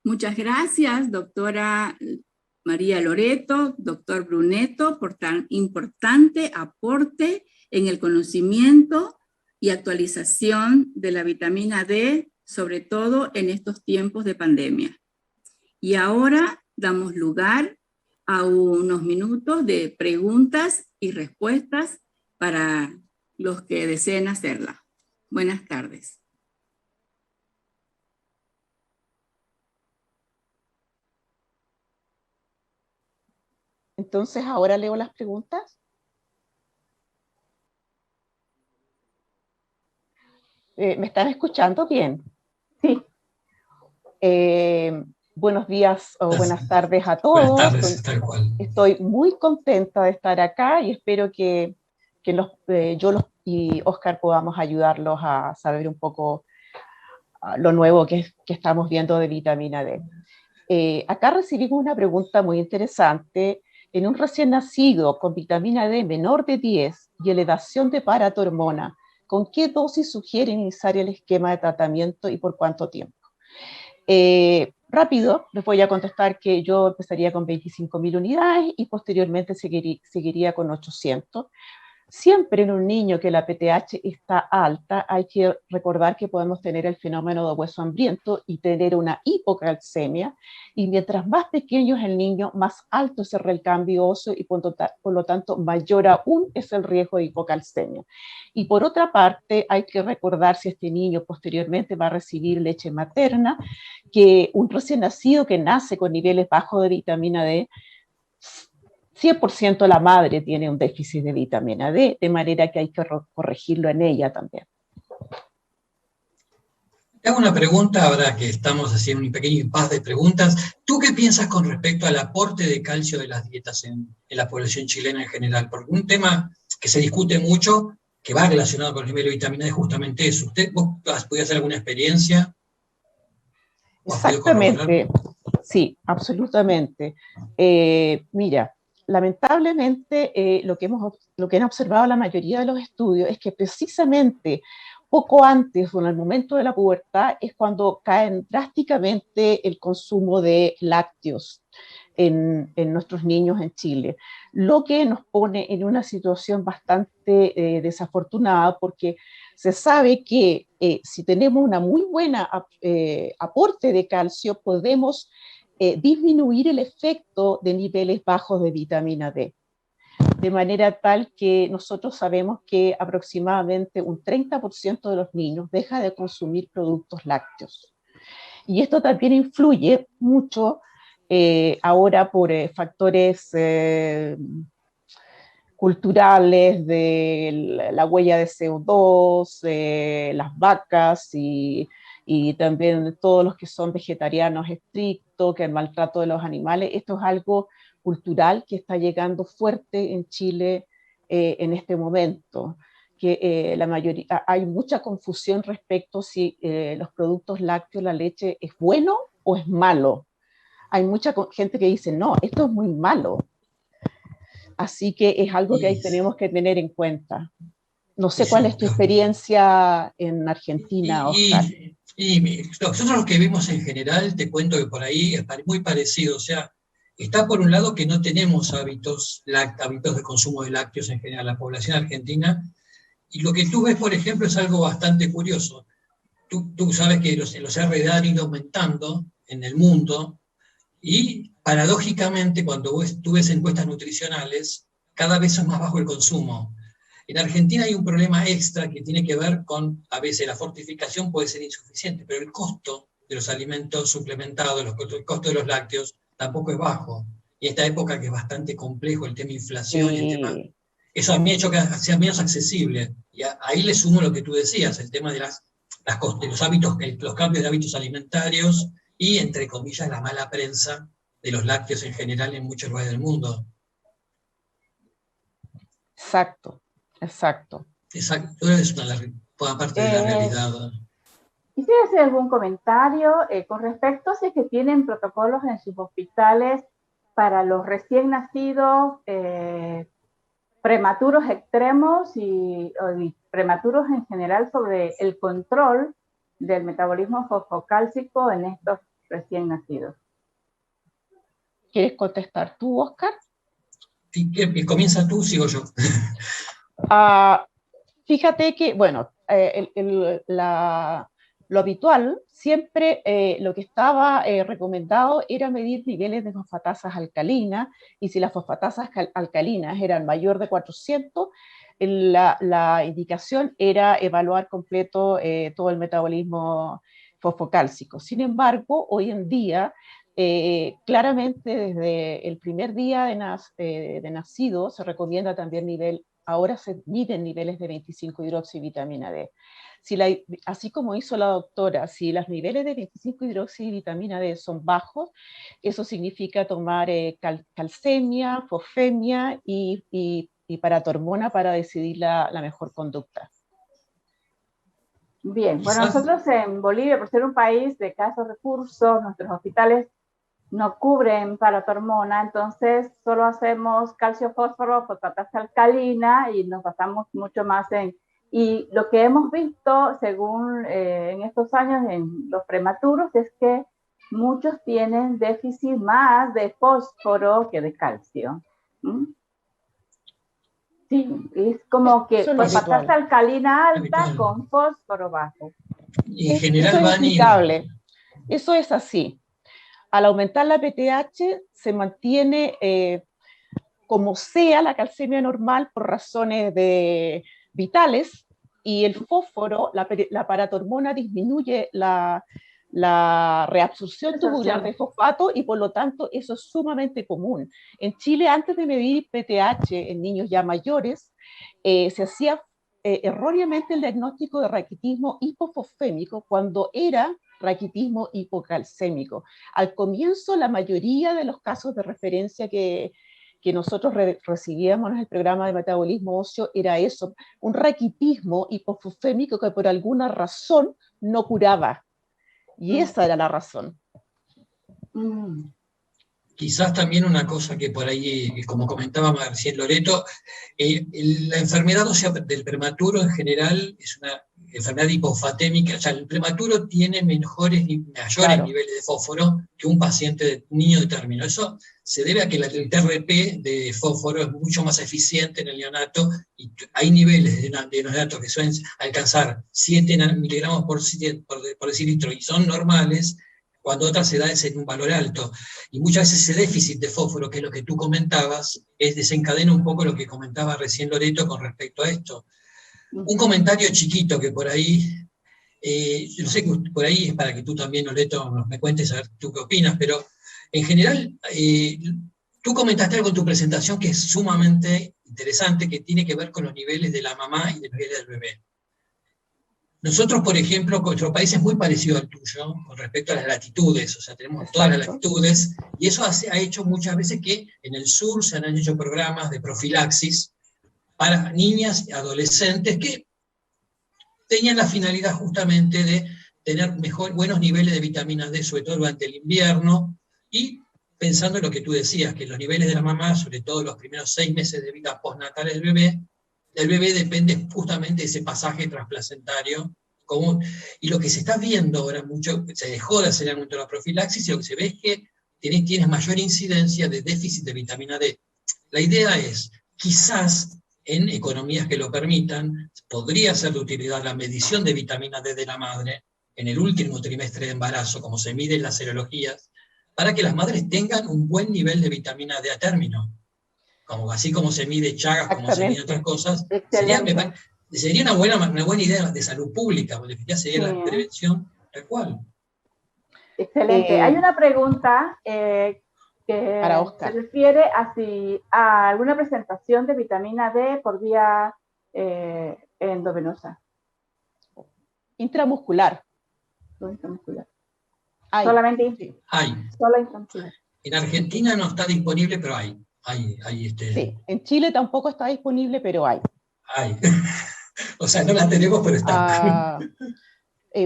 Muchas gracias, doctora María Loreto, doctor Brunetto, por tan importante aporte en el conocimiento y actualización de la vitamina D, sobre todo en estos tiempos de pandemia. Y ahora damos lugar a unos minutos de preguntas y respuestas para los que deseen hacerla. Buenas tardes. Entonces, ahora leo las preguntas. ¿Me están escuchando bien? Sí. Buenos días o buenas tardes a todos. Buenas tardes, tal cual. Estoy muy contenta de estar acá y espero que yo y Oscar podamos ayudarlos a saber un poco lo nuevo que estamos viendo de vitamina D. Acá recibimos una pregunta muy interesante. En un recién nacido con vitamina D menor de 10 y elevación de paratormona, ¿con qué dosis sugieren iniciar el esquema de tratamiento y por cuánto tiempo? Rápido, les voy a contestar que yo empezaría con 25.000 unidades y posteriormente seguiría con 800. Siempre en un niño que la PTH está alta, hay que recordar que podemos tener el fenómeno de hueso hambriento y tener una hipocalcemia, y mientras más pequeño es el niño, más alto es el recambio óseo y por lo tanto mayor aún es el riesgo de hipocalcemia. Y por otra parte, hay que recordar, si este niño posteriormente va a recibir leche materna, que un recién nacido que nace con niveles bajos de vitamina D, 100% la madre tiene un déficit de vitamina D, de manera que hay que corregirlo en ella también. Te hago una pregunta ahora que estamos haciendo un pequeño impasse de preguntas. ¿Tú qué piensas con respecto al aporte de calcio de las dietas en la población chilena en general? Porque un tema que se discute mucho, que va relacionado con el nivel de vitamina D, es justamente eso. ¿Vos has podido hacer alguna experiencia? Exactamente, sí, absolutamente. Mira, lamentablemente lo que han observado la mayoría de los estudios es que precisamente poco antes o en el momento de la pubertad es cuando caen drásticamente el consumo de lácteos en nuestros niños en Chile, lo que nos pone en una situación bastante desafortunada, porque se sabe que si tenemos una muy buena aporte de calcio, podemos disminuir el efecto de niveles bajos de vitamina D. De manera tal que nosotros sabemos que aproximadamente un 30% de los niños deja de consumir productos lácteos. Y esto también influye mucho ahora por factores culturales de la huella de CO2, las vacas y y también todos los que son vegetarianos estrictos, que el maltrato de los animales. Esto es algo cultural que está llegando fuerte en Chile en este momento, que la mayoría, hay mucha confusión respecto si los productos lácteos, la leche, es bueno o es malo. Hay mucha gente que dice, no, esto es muy malo. Así que es algo que ahí tenemos que tener en cuenta. No sé cuál es tu experiencia en Argentina, Oscar. Nosotros los que vimos en general, te cuento que por ahí es muy parecido. O sea, está por un lado que no tenemos hábitos de consumo de lácteos en general, la población argentina. Y lo que tú ves, por ejemplo, es algo bastante curioso. Tú sabes que los RDA han ido aumentando en el mundo, y paradójicamente, cuando tú ves encuestas nutricionales, cada vez es más bajo el consumo. En Argentina hay un problema extra que tiene que ver con, a veces la fortificación puede ser insuficiente, pero el costo de los alimentos suplementados, el costo de los lácteos, tampoco es bajo. Y esta época que es bastante complejo, el tema inflación, y el tema, eso a mí ha hecho que sea menos accesible. Y ahí le sumo lo que tú decías, el tema de los hábitos, los cambios de hábitos alimentarios, y, entre comillas, la mala prensa de los lácteos en general en muchos lugares del mundo. Exacto. Exacto. Es una parte de la realidad. Quisiera hacer algún comentario con respecto a si es que tienen protocolos en sus hospitales para los recién nacidos, prematuros extremos y prematuros en general, sobre el control del metabolismo fosfocálcico en estos recién nacidos. ¿Quieres contestar tú, Oscar? Comienza tú, sigo yo. Fíjate que, bueno, lo habitual, siempre lo que estaba recomendado era medir niveles de fosfatasas alcalinas, y si las fosfatasas alcalinas eran mayor de 400, la indicación era evaluar completo todo el metabolismo fosfocálcico. Sin embargo, hoy en día, claramente desde el primer día de nacido se recomienda también ahora se miden niveles de 25-hidroxivitamina D. Así como hizo la doctora, si los niveles de 25-hidroxivitamina D son bajos, eso significa tomar calcemia, fosfemia y paratormona para decidir la mejor conducta. Bien, bueno, nosotros en Bolivia, por ser un país de escasos recursos, nuestros hospitales no cubren paratormona, entonces solo hacemos calcio, fósforo, fosfatasa alcalina, y nos basamos mucho más en... Y lo que hemos visto, según en estos años en los prematuros, es que muchos tienen déficit más de fósforo que de calcio. ¿Mm? Sí, es como que fosfatasa alcalina alta con fósforo bajo. Y en general eso es explicable. Eso es así. Al aumentar la PTH se mantiene como sea la calcemia normal por razones vitales, y el fósforo, la paratormona, disminuye la reabsorción tubular de fosfato, y por lo tanto eso es sumamente común. En Chile, antes de medir PTH en niños ya mayores, se hacía erróneamente el diagnóstico de raquitismo hipofosfémico cuando era raquitismo hipocalcémico. Al comienzo, la mayoría de los casos de referencia que nosotros recibíamos en el programa de metabolismo óseo era eso, un raquitismo hipofosfémico que por alguna razón no curaba. Y esa era la razón. Quizás también una cosa que por ahí, como comentaba recién Loreto, la enfermedad ósea del prematuro en general es una enfermedad hipofosfatémica. O sea, el prematuro tiene mayores niveles de fósforo que un niño de término. Eso se debe a que el TRP de fósforo es mucho más eficiente en el neonato, y hay niveles de neonatos que suelen alcanzar 7 miligramos por decilitro y son normales, cuando otras edades en un valor alto. Y muchas veces ese déficit de fósforo, que es lo que tú comentabas, desencadena un poco lo que comentaba recién Loreto con respecto a esto. Un comentario chiquito que por ahí, yo sé que por ahí es para que tú también, Loreto, me cuentes a ver tú qué opinas, pero en general, tú comentaste algo en tu presentación que es sumamente interesante, que tiene que ver con los niveles de la mamá y los niveles del bebé. Nosotros, por ejemplo, nuestro país es muy parecido al tuyo con respecto a las latitudes, o sea, tenemos todas las latitudes, y eso ha hecho muchas veces que en el sur se han hecho programas de profilaxis para niñas y adolescentes que tenían la finalidad justamente de tener buenos niveles de vitamina D, sobre todo durante el invierno, y pensando en lo que tú decías, que los niveles de la mamá, sobre todo los primeros 6 meses de vida postnatal del bebé depende justamente de ese pasaje transplacentario común. Y lo que se está viendo ahora mucho, se dejó de hacer el la profilaxis, y lo que se ve es que tienes mayor incidencia de déficit de vitamina D. La idea es, quizás en economías que lo permitan, podría ser de utilidad la medición de vitamina D de la madre en el último trimestre de embarazo, como se mide en las serologías, para que las madres tengan un buen nivel de vitamina D a término. Así como se mide Chagas, como se mide otras cosas, sería una buena idea de salud pública, porque sería la prevención tal cual. Excelente. Hay una pregunta que se refiere a alguna presentación de vitamina D por vía endovenosa. Intramuscular. Intramuscular. Solamente solo intramuscular. En Argentina no está disponible, pero hay. Sí, en Chile tampoco está disponible, pero hay. O sea, no la tenemos, pero está.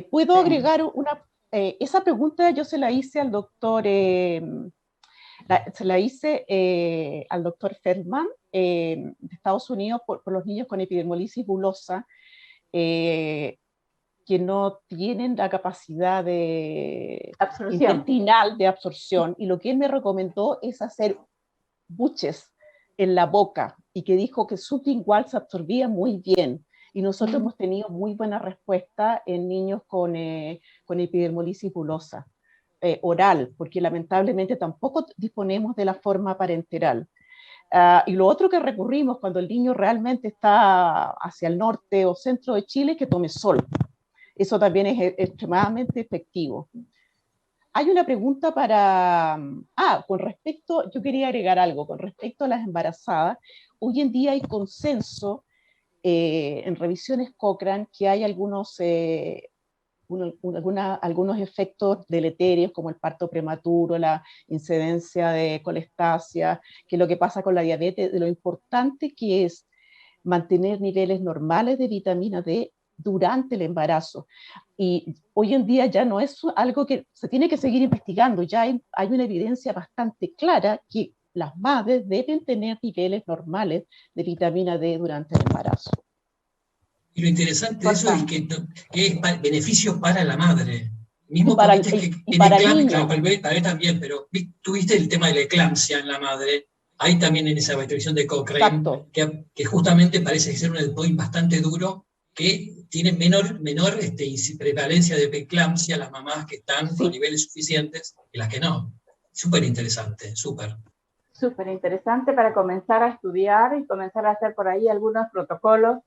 ¿Puedo agregar esa pregunta yo se la hice al doctor, al doctor Feldman de Estados Unidos por los niños con epidermolisis bulosa, que no tienen la capacidad intestinal de absorción, y lo que él me recomendó es hacer buches en la boca, y que dijo que sublingual se absorbía muy bien, y nosotros hemos tenido muy buena respuesta en niños con epidermolisis bulosa oral, porque lamentablemente tampoco disponemos de la forma parenteral. Y lo otro que recurrimos cuando el niño realmente está hacia el norte o centro de Chile, que tome sol. Eso también es extremadamente efectivo. Hay una pregunta con respecto, yo quería agregar algo, con respecto a las embarazadas. Hoy en día hay consenso en revisiones Cochrane que hay algunos efectos deleterios, como el parto prematuro, la incidencia de colestasia, que es lo que pasa con la diabetes, de lo importante que es mantener niveles normales de vitamina D durante el embarazo. Y hoy en día ya no es algo que se tiene que seguir investigando, ya hay una evidencia bastante clara que las madres deben tener niveles normales de vitamina D durante el embarazo. Y lo interesante de eso es que es beneficio para la madre. Mismo para el niño. Claro, para el bebé también, pero tuviste el tema de la eclampsia en la madre. Hay también en esa revisión de Cochrane, que justamente parece ser un endpoint bastante duro, que tiene menor prevalencia de eclampsia las mamás que están con niveles suficientes que las que no. Súper interesante, súper. Súper interesante para comenzar a estudiar y comenzar a hacer por ahí algunos protocolos.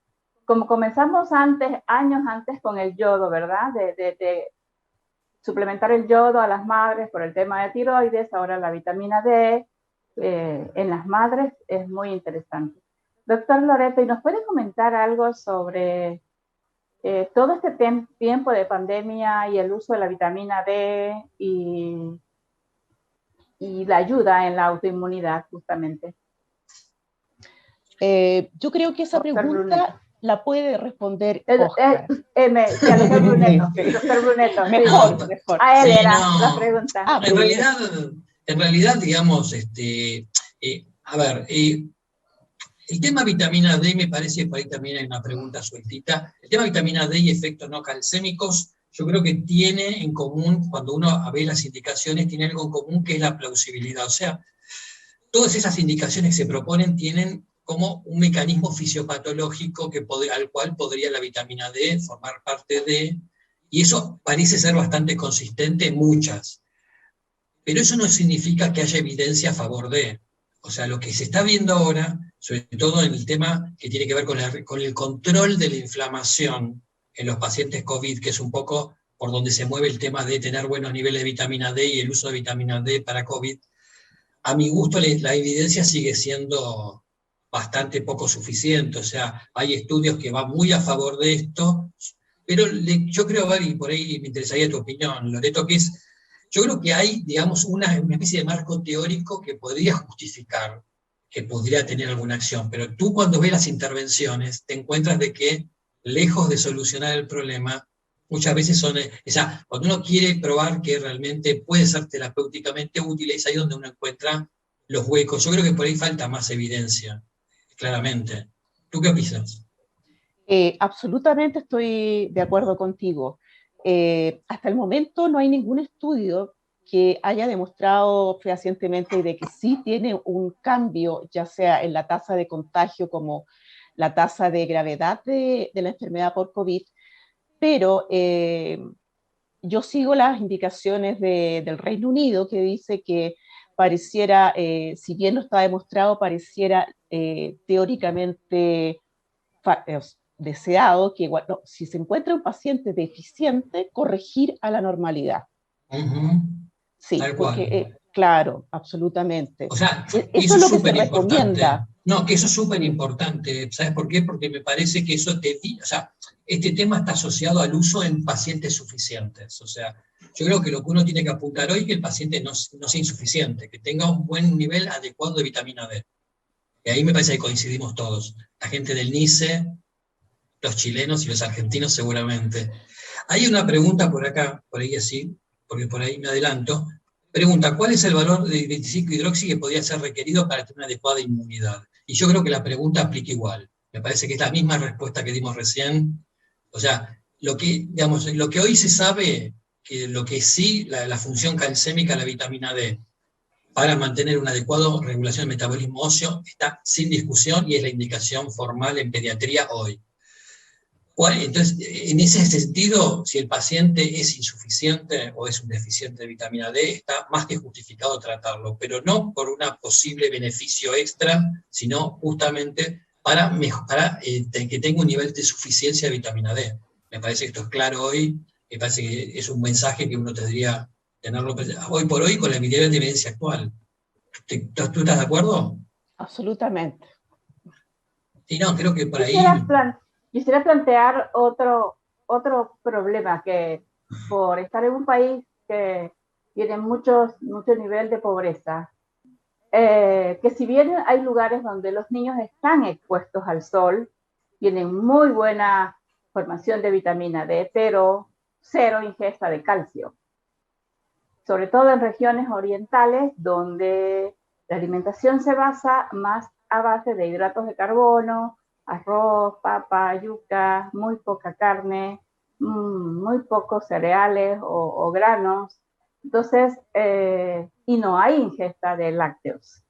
Como comenzamos años antes con el yodo, ¿verdad? De suplementar el yodo a las madres por el tema de tiroides, ahora la vitamina D en las madres es muy interesante. Doctor Loreto, ¿y nos puede comentar algo sobre todo este tiempo de pandemia y el uso de la vitamina D y la ayuda en la autoinmunidad, justamente? Yo creo que esa pregunta la puede responder Oscar. Doctor Bruneto. Mejor. A él era la pregunta. En realidad, digamos, a ver, el tema vitamina D me parece, por ahí también hay una pregunta sueltita, el tema vitamina D y efectos no calcémicos, yo creo que tiene en común, cuando uno ve las indicaciones, tiene algo en común que es la plausibilidad. O sea, todas esas indicaciones que se proponen tienen como un mecanismo fisiopatológico al cual podría la vitamina D formar parte de, y eso parece ser bastante consistente en muchas. Pero eso no significa que haya evidencia a favor de. O sea, lo que se está viendo ahora, sobre todo en el tema que tiene que ver con el control de la inflamación en los pacientes COVID, que es un poco por donde se mueve el tema de tener buenos niveles de vitamina D y el uso de vitamina D para COVID, a mi gusto la evidencia sigue siendo bastante poco suficiente. O sea, hay estudios que van muy a favor de esto, Pero yo creo, Gaby, por ahí me interesaría tu opinión, Loreto, yo creo que hay, digamos, una especie de marco teórico que podría justificar que podría tener alguna acción, pero tú cuando ves las intervenciones te encuentras de que, lejos de solucionar el problema, muchas veces o sea, cuando uno quiere probar que realmente puede ser terapéuticamente útil, es ahí donde uno encuentra los huecos. Yo creo que por ahí falta más evidencia, claramente. ¿Tú qué opinas? Absolutamente estoy de acuerdo contigo. Hasta el momento no hay ningún estudio que haya demostrado fehacientemente de que sí tiene un cambio, ya sea en la tasa de contagio como la tasa de gravedad de la enfermedad por COVID, pero yo sigo las indicaciones del Reino Unido que dice que pareciera, si bien no está demostrado, pareciera teóricamente deseado que no, si se encuentra un paciente deficiente, corregir a la normalidad. Sí, Tal porque, cual. claro, absolutamente. O sea, y Eso eso es es lo que se súper importante. recomienda. No, que eso es súper importante. ¿Sabes por qué? Porque me parece que eso o sea, este tema está asociado al uso en pacientes suficientes. O sea, yo creo que lo que uno tiene que apuntar hoy es que el paciente no sea insuficiente, que tenga un buen nivel adecuado de vitamina D. Y ahí me parece que coincidimos todos. La gente del NICE, los chilenos y los argentinos seguramente. Hay una pregunta por acá, por ahí así, porque por ahí me adelanto. Pregunta, ¿cuál es el valor de 25-hidroxi que podría ser requerido para tener una adecuada inmunidad? Y yo creo que la pregunta aplica igual. Me parece que es la misma respuesta que dimos recién. O sea, digamos, lo que hoy se sabe, que lo que sí, la función calcémica de la vitamina D para mantener una adecuada regulación del metabolismo óseo está sin discusión y es la indicación formal en pediatría hoy. Entonces, en ese sentido, si el paciente es insuficiente o es un deficiente de vitamina D, está más que justificado tratarlo, pero no por un posible beneficio extra, sino justamente para que tenga un nivel de suficiencia de vitamina D. Me parece que esto es claro hoy, me parece que es un mensaje que uno tendría tenerlo hoy por hoy con la evidencia actual. ¿Tú estás de acuerdo? Absolutamente. Sí, no, creo que por ahí... Quisiera plantear otro problema, que por estar en un país que tiene mucho nivel de pobreza, que si bien hay lugares donde los niños están expuestos al sol, tienen muy buena formación de vitamina D, pero cero ingesta de calcio, sobre todo en regiones orientales donde la alimentación se basa más a base de hidratos de carbono, arroz, papa, yuca, muy poca carne, muy pocos cereales o granos. Entonces, y no hay ingesta de lácteos.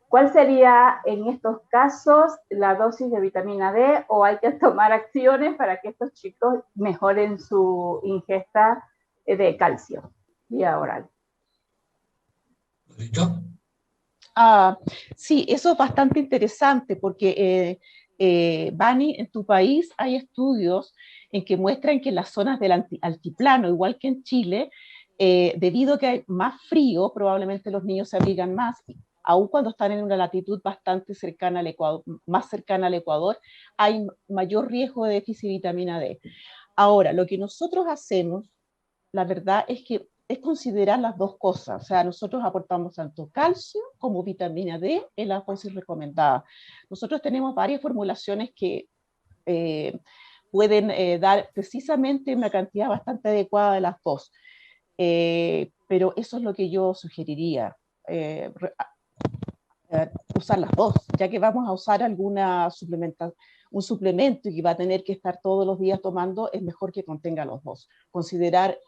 ¿Cuál sería en estos casos la dosis de vitamina D, o hay que tomar acciones para que estos chicos mejoren su ingesta de calcio vía oral? ¿Listo? Sí, eso es bastante interesante porque, Bani, en tu país hay estudios en que muestran que en las zonas del altiplano, igual que en Chile, debido a que hay más frío, probablemente los niños se abrigan más, aun cuando están en una latitud bastante cercana al Ecuador, más cercana al Ecuador, hay mayor riesgo de déficit de vitamina D. Ahora, lo que nosotros hacemos, la verdad es que es considerar las dos cosas. O sea, nosotros aportamos tanto calcio como vitamina D en la dosis recomendada. Nosotros tenemos varias formulaciones que pueden dar precisamente una cantidad bastante adecuada de las dos. Pero eso es lo que yo sugeriría. Usar las dos, ya que vamos a usar un suplemento y que va a tener que estar todos los días tomando, es mejor que contenga los dos. Considerar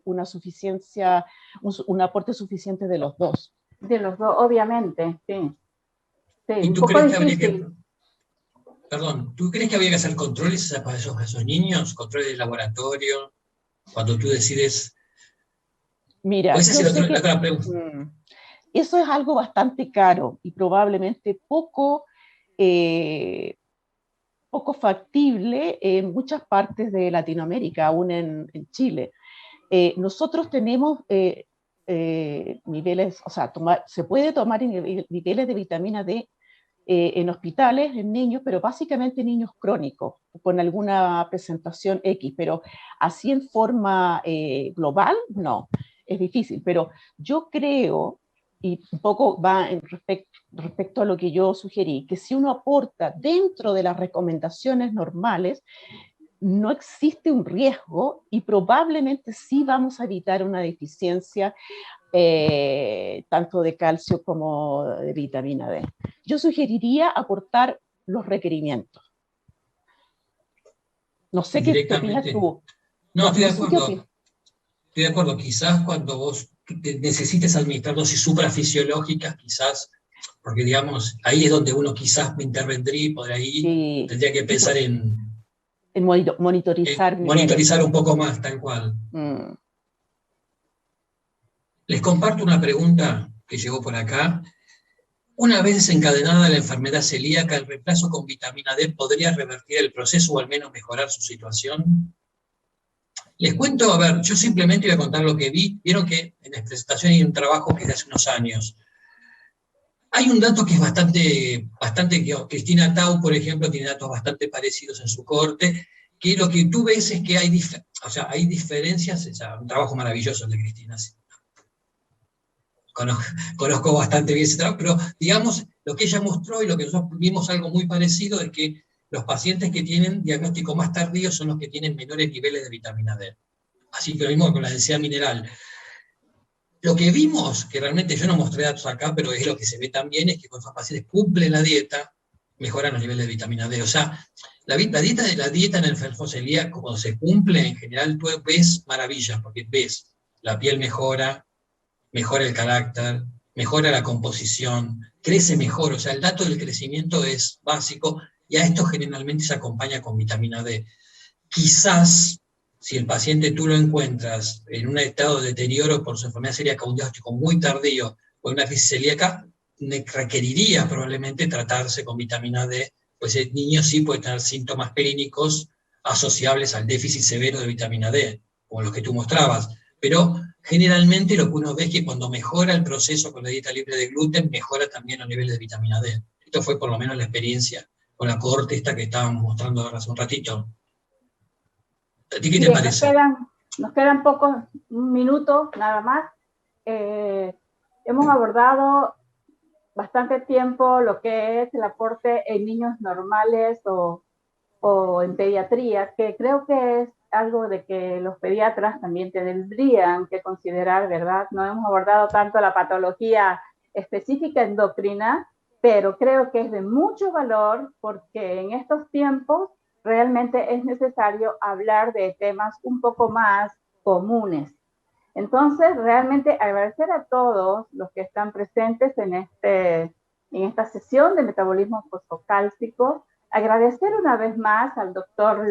una suficiencia, un aporte suficiente de los dos. De los dos, obviamente, sí. Sí, ¿Y un tú poco crees que difícil. ¿tú crees que habría que hacer controles para esos niños? ¿Controles de laboratorio? Cuando tú decides... Mira, ¿Puedes yo hacer sé la que otra pregunta? eso es algo bastante caro y probablemente poco factible en muchas partes de Latinoamérica, aún en Chile. Nosotros tenemos niveles, o sea, se puede tomar niveles de vitamina D en hospitales, en niños, pero básicamente niños crónicos, con alguna presentación X, pero así en forma global, no, es difícil. Pero yo creo, y un poco va respecto a lo que yo sugerí, que si uno aporta dentro de las recomendaciones normales, no existe un riesgo y probablemente sí vamos a evitar una deficiencia tanto de calcio como de vitamina D. Yo sugeriría aportar los requerimientos. No sé qué opinas tú. No, estoy de sé acuerdo. Estoy de acuerdo. Quizás cuando vos necesites administrar dosis suprafisiológicas, quizás, porque digamos, ahí es donde uno quizás me intervendría y por ahí tendría que pensar en monitorizar. Monitorizar un poco más, tal cual. Les comparto una pregunta que llegó por acá. Una vez desencadenada la enfermedad celíaca, ¿el reemplazo con vitamina D podría revertir el proceso o al menos mejorar su situación? Les cuento, a ver, yo simplemente voy a contar lo que vi. Vieron que en la presentación hay un trabajo que es de hace unos años. Hay un dato que es bastante Cristina Tau, por ejemplo, tiene datos bastante parecidos en su corte, que lo que tú ves es que hay diferencias, o sea, un trabajo maravilloso el de Cristina. Conozco bastante bien ese trabajo, pero digamos, lo que ella mostró y lo que nosotros vimos algo muy parecido es que los pacientes que tienen diagnóstico más tardío son los que tienen menores niveles de vitamina D. Así que lo mismo con la densidad mineral. Lo que vimos, que realmente yo no mostré datos acá, pero es lo que se ve también, es que cuando los pacientes cumplen la dieta, mejoran los niveles de vitamina D. O sea, la dieta en el enfermo celíaco, cuando se cumple, en general tú ves maravillas, porque ves, la piel mejora el carácter, mejora la composición, crece mejor. O sea, el dato del crecimiento es básico, y a esto generalmente se acompaña con vitamina D. Quizás, si el paciente tú lo encuentras en un estado de deterioro por su enfermedad celíaca, un diagnóstico muy tardío o una crisis celíaca, requeriría probablemente tratarse con vitamina D, pues el niño sí puede tener síntomas clínicos asociables al déficit severo de vitamina D, como los que tú mostrabas. Pero generalmente lo que uno ve es que cuando mejora el proceso con la dieta libre de gluten, mejora también los niveles de vitamina D. Esto fue por lo menos la experiencia con la cohorte esta que estábamos mostrando ahora hace un ratito. ¿A ti qué te parece? Nos quedan pocos minutos, nada más. Hemos abordado bastante tiempo lo que es el aporte en niños normales o en pediatría, que creo que es algo de que los pediatras también tendrían que considerar, ¿verdad? No hemos abordado tanto la patología específica endocrina, pero creo que es de mucho valor porque en estos tiempos realmente es necesario hablar de temas un poco más comunes. Entonces, realmente agradecer a todos los que están presentes en esta sesión de metabolismo fosfocálcico. Agradecer una vez más al doctor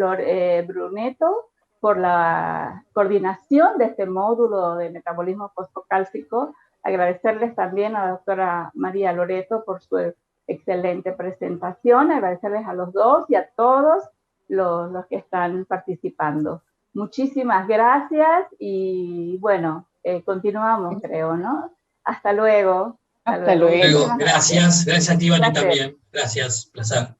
Brunetto por la coordinación de este módulo de metabolismo fosfocálcico. Agradecerles también a la doctora María Loreto por su excelente presentación. Agradecerles a los dos y a todos los que están participando. Muchísimas gracias y bueno, continuamos, creo, ¿no? Hasta luego. Hasta luego. Gracias a ti, Vane, también. Gracias, placer.